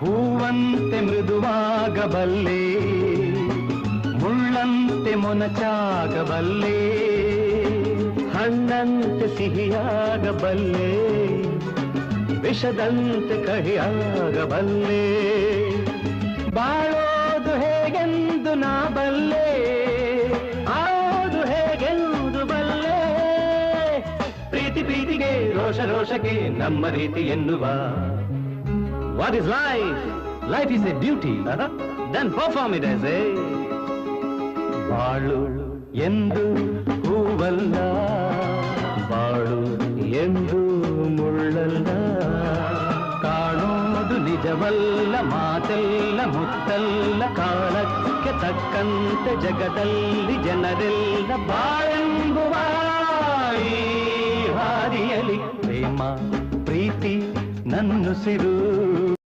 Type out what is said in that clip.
ಹೂವಂತೆ ಮೃದುವಾಗಬಲ್ಲೆ ಮುಳ್ಳಂತೆ ಮೊನಚಾಗಬಲ್ಲೆ ಹಣ್ಣಂತೆ ಸಿಹಿಯಾಗಬಲ್ಲೆ ವಿಷದಂತೆ ಕಹಿಯಾಗಬಲ್ಲೆ ಬಾಳೋದು ಹೇಗೆಂದು ನಾ ಬಲ್ಲೆ ಆವುದು ಹೇಗೆಂದು ಬಲ್ಲೆ ಪ್ರೀತಿ ಪ್ರೀತಿಗೆ ರೋಷ ರೋಷಕ್ಕೆ ನಮ್ಮ ರೀತಿ ಎನ್ನುವ What is life? Life is a duty. Then perform it as a ಬಾಳು ಎಂದು ಹೂವಲ್ಲ ಬಾಳು ಎಂದು ಮುಳ್ಳಲ್ಲ ಕಾಣೋದು ನಿಜವಲ್ಲ ಮಾತೆಲ್ಲ ಮುತ್ತಲ್ಲ ಕಾಲಕ್ಕೆ ತಕ್ಕಂತೆ ಜಗದಲ್ಲಿ ಜನರೆಲ್ಲ ಬಾಳೆಂಬುವ ಈ ಹಾದಿಯಲ್ಲಿ ಪ್ರೇಮ ಪ್ರೀತಿ ನನ್ನುಸಿರು